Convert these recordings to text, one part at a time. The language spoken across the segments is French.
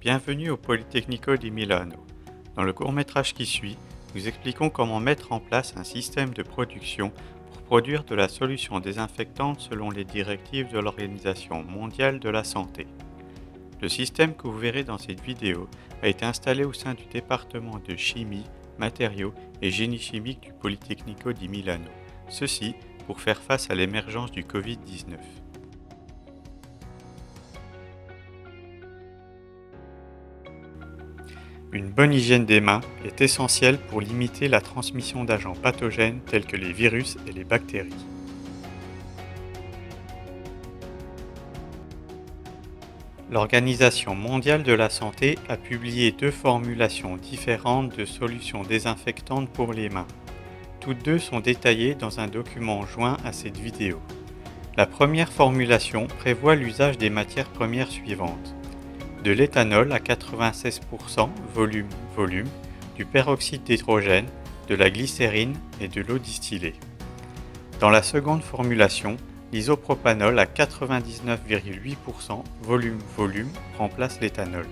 Bienvenue au Politecnico di Milano. Dans le court-métrage qui suit, nous expliquons comment mettre en place un système de production pour produire de la solution désinfectante selon les directives de l'Organisation mondiale de la santé. Le système que vous verrez dans cette vidéo a été installé au sein du département de chimie, matériaux et génie chimique du Politecnico di Milano. Ceci pour faire face à l'émergence du Covid-19. Une bonne hygiène des mains est essentielle pour limiter la transmission d'agents pathogènes tels que les virus et les bactéries. L'Organisation mondiale de la santé a publié deux formulations différentes de solutions désinfectantes pour les mains. Toutes deux sont détaillées dans un document joint à cette vidéo. La première formulation prévoit l'usage des matières premières suivantes: de l'éthanol à 96% volume, du peroxyde d'hydrogène, de la glycérine et de l'eau distillée. Dans la seconde formulation, l'isopropanol à 99,8% volume remplace l'éthanol.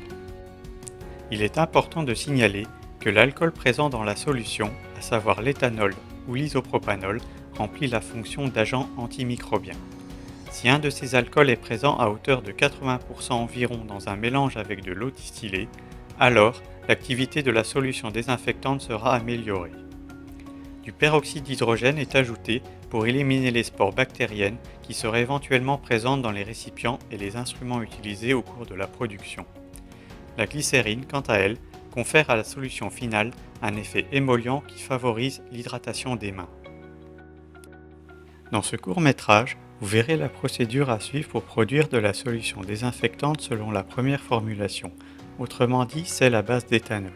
Il est important de signaler que l'alcool présent dans la solution, à savoir l'éthanol ou l'isopropanol, remplit la fonction d'agent antimicrobien. Si un de ces alcools est présent à hauteur de 80% environ dans un mélange avec de l'eau distillée, alors l'activité de la solution désinfectante sera améliorée. Du peroxyde d'hydrogène est ajouté pour éliminer les spores bactériennes qui seraient éventuellement présentes dans les récipients et les instruments utilisés au cours de la production. La glycérine, quant à elle, confère à la solution finale un effet émollient qui favorise l'hydratation des mains. Dans ce court-métrage, vous verrez la procédure à suivre pour produire de la solution désinfectante selon la première formulation, autrement dit celle à base d'éthanol.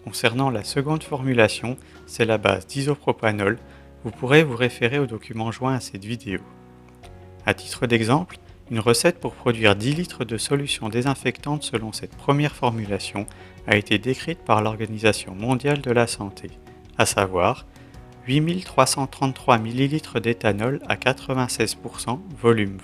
Concernant la seconde formulation, celle à base d'isopropanol, vous pourrez vous référer au document joint à cette vidéo. À titre d'exemple, une recette pour produire 10 litres de solution désinfectante selon cette première formulation a été décrite par l'Organisation mondiale de la santé, à savoir 8333 ml d'éthanol à 96% volume,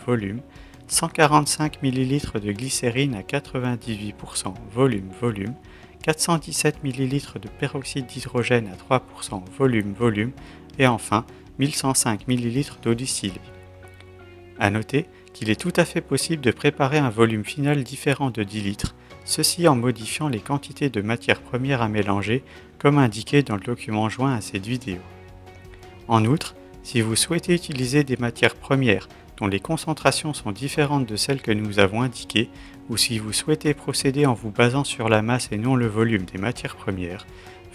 145 ml de glycérine à 98% volume, 417 ml de peroxyde d'hydrogène à 3% volume et enfin 1105 ml d'eau distillée. A noter qu'il est tout à fait possible de préparer un volume final différent de 10 litres, ceci en modifiant les quantités de matières premières à mélanger comme indiqué dans le document joint à cette vidéo. En outre, si vous souhaitez utiliser des matières premières dont les concentrations sont différentes de celles que nous avons indiquées, ou si vous souhaitez procéder en vous basant sur la masse et non le volume des matières premières,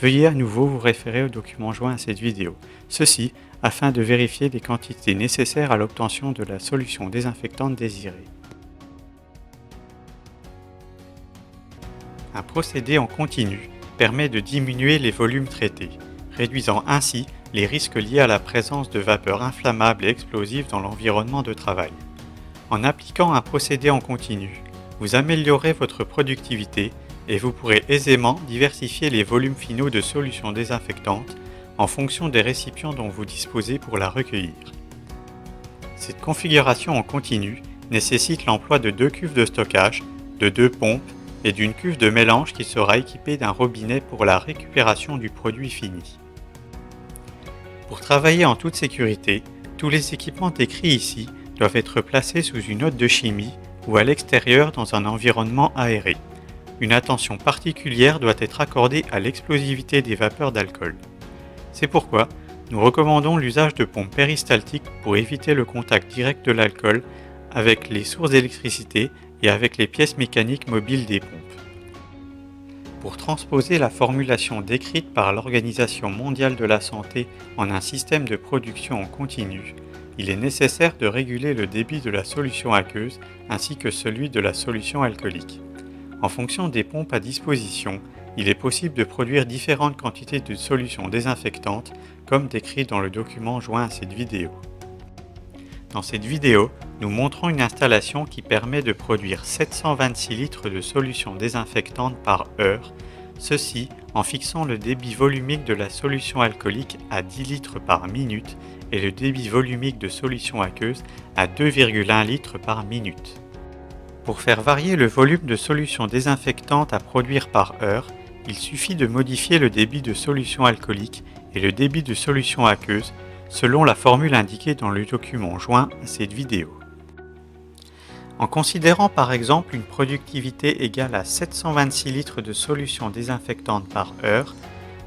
veuillez à nouveau vous référer au document joint à cette vidéo, ceci afin de vérifier les quantités nécessaires à l'obtention de la solution désinfectante désirée. Un procédé en continu permet de diminuer les volumes traités, réduisant ainsi les risques liés à la présence de vapeurs inflammables et explosives dans l'environnement de travail. En appliquant un procédé en continu, vous améliorez votre productivité et vous pourrez aisément diversifier les volumes finaux de solutions désinfectantes en fonction des récipients dont vous disposez pour la recueillir. Cette configuration en continu nécessite l'emploi de 2 cuves de stockage, de 2 pompes et d'une cuve de mélange qui sera équipée d'un robinet pour la récupération du produit fini. Pour travailler en toute sécurité, tous les équipements décrits ici doivent être placés sous une hotte de chimie ou à l'extérieur dans un environnement aéré. Une attention particulière doit être accordée à l'explosivité des vapeurs d'alcool. C'est pourquoi nous recommandons l'usage de pompes péristaltiques pour éviter le contact direct de l'alcool avec les sources d'électricité et avec les pièces mécaniques mobiles des pompes. Pour transposer la formulation décrite par l'Organisation mondiale de la santé en un système de production en continu, il est nécessaire de réguler le débit de la solution aqueuse ainsi que celui de la solution alcoolique. En fonction des pompes à disposition, il est possible de produire différentes quantités de solutions désinfectantes comme décrit dans le document joint à cette vidéo. Dans cette vidéo, nous montrons une installation qui permet de produire 726 litres de solution désinfectante par heure, ceci en fixant le débit volumique de la solution alcoolique à 10 litres par minute et le débit volumique de solution aqueuse à 2,1 litres par minute. Pour faire varier le volume de solution désinfectante à produire par heure, il suffit de modifier le débit de solution alcoolique et le débit de solution aqueuse selon la formule indiquée dans le document joint à cette vidéo. En considérant par exemple une productivité égale à 726 litres de solution désinfectante par heure,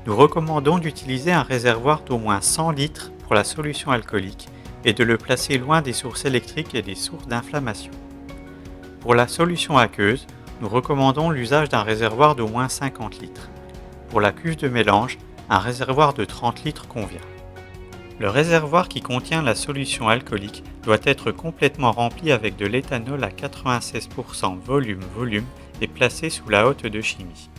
nous recommandons d'utiliser un réservoir d'au moins 100 litres pour la solution alcoolique et de le placer loin des sources électriques et des sources d'inflammation. Pour la solution aqueuse, nous recommandons l'usage d'un réservoir d'au moins 50 litres. Pour la cuve de mélange, un réservoir de 30 litres convient. Le réservoir qui contient la solution alcoolique doit être complètement rempli avec de l'éthanol à 96% volume-volume et placé sous la hotte de chimie.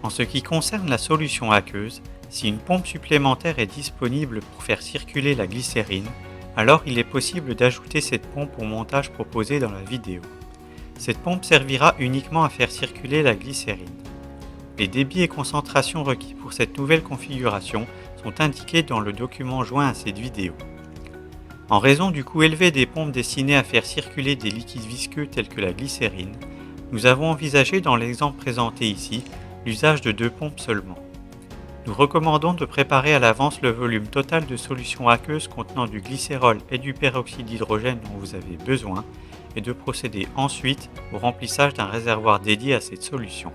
En ce qui concerne la solution aqueuse, si une pompe supplémentaire est disponible pour faire circuler la glycérine, alors il est possible d'ajouter cette pompe au montage proposé dans la vidéo. Cette pompe servira uniquement à faire circuler la glycérine. Les débits et concentrations requis pour cette nouvelle configuration sont indiqués dans le document joint à cette vidéo. En raison du coût élevé des pompes destinées à faire circuler des liquides visqueux tels que la glycérine, nous avons envisagé dans l'exemple présenté ici l'usage de 2 pompes seulement. Nous recommandons de préparer à l'avance le volume total de solution aqueuse contenant du glycérol et du peroxyde d'hydrogène dont vous avez besoin et de procéder ensuite au remplissage d'un réservoir dédié à cette solution.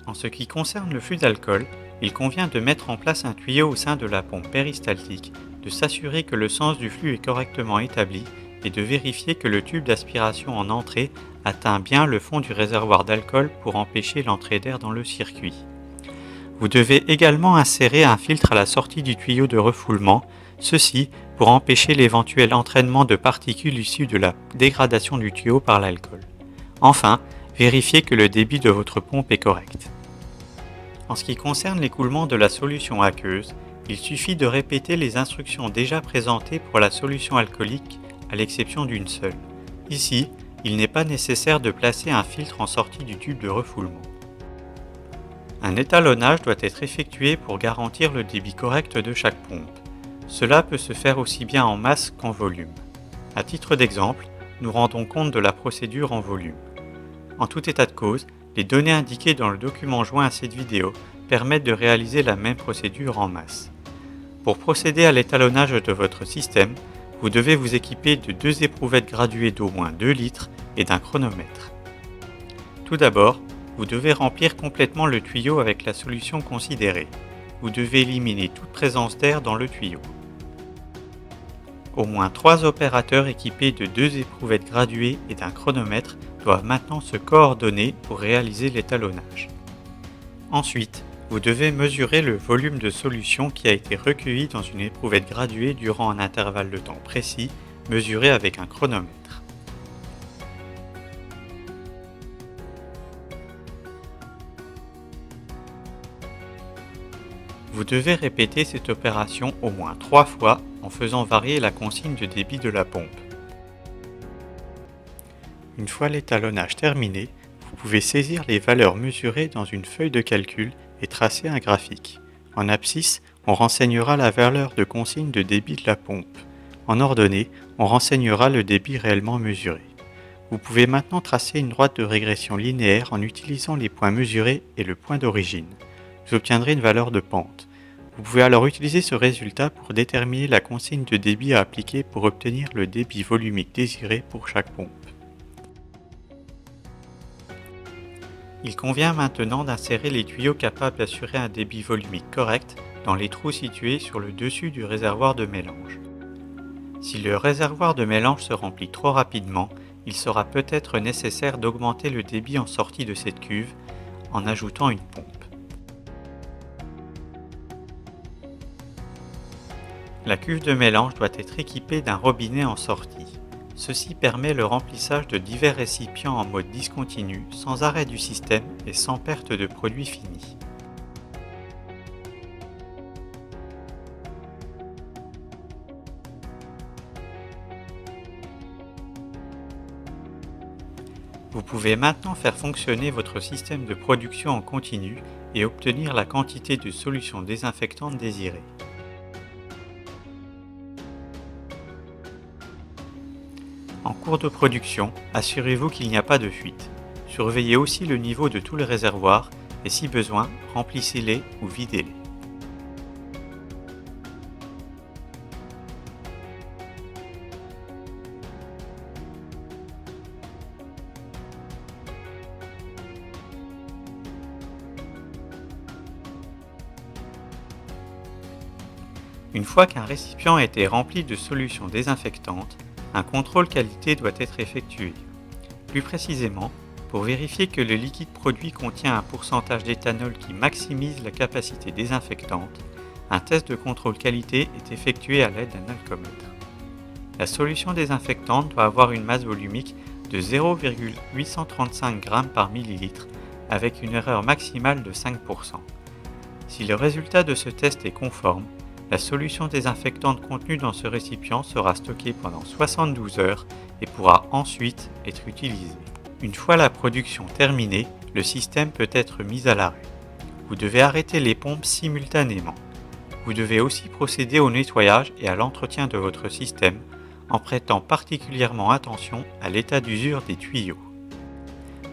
En ce qui concerne le flux d'alcool, il convient de mettre en place un tuyau au sein de la pompe péristaltique, de s'assurer que le sens du flux est correctement établi et de vérifier que le tube d'aspiration en entrée atteint bien le fond du réservoir d'alcool pour empêcher l'entrée d'air dans le circuit. Vous devez également insérer un filtre à la sortie du tuyau de refoulement, ceci pour empêcher l'éventuel entraînement de particules issues de la dégradation du tuyau par l'alcool. Enfin, vérifiez que le débit de votre pompe est correct. En ce qui concerne l'écoulement de la solution aqueuse, il suffit de répéter les instructions déjà présentées pour la solution alcoolique, à l'exception d'une seule. Ici, il n'est pas nécessaire de placer un filtre en sortie du tube de refoulement. Un étalonnage doit être effectué pour garantir le débit correct de chaque pompe. Cela peut se faire aussi bien en masse qu'en volume. À titre d'exemple, nous rendons compte de la procédure en volume. En tout état de cause, les données indiquées dans le document joint à cette vidéo permettent de réaliser la même procédure en masse. Pour procéder à l'étalonnage de votre système, vous devez vous équiper de 2 éprouvettes graduées d'au moins 2 litres et d'un chronomètre. Tout d'abord, vous devez remplir complètement le tuyau avec la solution considérée. Vous devez éliminer toute présence d'air dans le tuyau. Au moins 3 opérateurs équipés de 2 éprouvettes graduées et d'un chronomètre doivent maintenant se coordonner pour réaliser l'étalonnage. Ensuite, vous devez mesurer le volume de solution qui a été recueilli dans une éprouvette graduée durant un intervalle de temps précis, mesuré avec un chronomètre. Vous devez répéter cette opération au moins 3 fois en faisant varier la consigne de débit de la pompe. Une fois l'étalonnage terminé, vous pouvez saisir les valeurs mesurées dans une feuille de calcul et tracer un graphique. En abscisse, on renseignera la valeur de consigne de débit de la pompe. En ordonnée, on renseignera le débit réellement mesuré. Vous pouvez maintenant tracer une droite de régression linéaire en utilisant les points mesurés et le point d'origine. Vous obtiendrez une valeur de pente. Vous pouvez alors utiliser ce résultat pour déterminer la consigne de débit à appliquer pour obtenir le débit volumique désiré pour chaque pompe. Il convient maintenant d'insérer les tuyaux capables d'assurer un débit volumique correct dans les trous situés sur le dessus du réservoir de mélange. Si le réservoir de mélange se remplit trop rapidement, il sera peut-être nécessaire d'augmenter le débit en sortie de cette cuve en ajoutant une pompe. La cuve de mélange doit être équipée d'un robinet en sortie. Ceci permet le remplissage de divers récipients en mode discontinu, sans arrêt du système et sans perte de produit fini. Vous pouvez maintenant faire fonctionner votre système de production en continu et obtenir la quantité de solution désinfectante désirée. En cours de production, assurez-vous qu'il n'y a pas de fuite. Surveillez aussi le niveau de tous les réservoirs et si besoin, remplissez-les ou videz-les. Une fois qu'un récipient a été rempli de solution désinfectante, un contrôle qualité doit être effectué. Plus précisément, pour vérifier que le liquide produit contient un pourcentage d'éthanol qui maximise la capacité désinfectante, un test de contrôle qualité est effectué à l'aide d'un alcomètre. La solution désinfectante doit avoir une masse volumique de 0,835 g par millilitre avec une erreur maximale de 5%. Si le résultat de ce test est conforme, la solution désinfectante contenue dans ce récipient sera stockée pendant 72 heures et pourra ensuite être utilisée. Une fois la production terminée, le système peut être mis à l'arrêt. Vous devez arrêter les pompes simultanément. Vous devez aussi procéder au nettoyage et à l'entretien de votre système en prêtant particulièrement attention à l'état d'usure des tuyaux.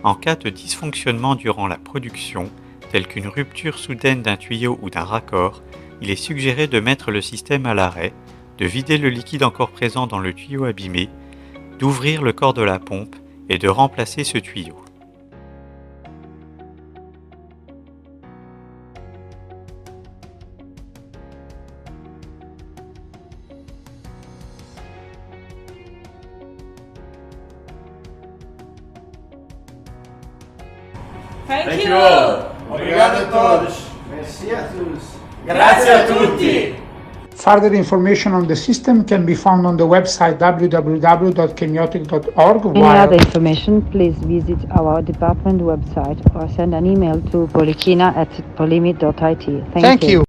En cas de dysfonctionnement durant la production, tel qu'une rupture soudaine d'un tuyau ou d'un raccord, il est suggéré de mettre le système à l'arrêt, de vider le liquide encore présent dans le tuyau abîmé, d'ouvrir le corps de la pompe et de remplacer ce tuyau. Thank you all. Obrigado a todos. Merci a tous. Grazie a tutti. Further information on the system can be found on the website www.chemiotic.org. Any other information, please visit our department website or send an email to polikina@polimi.it. Thank you.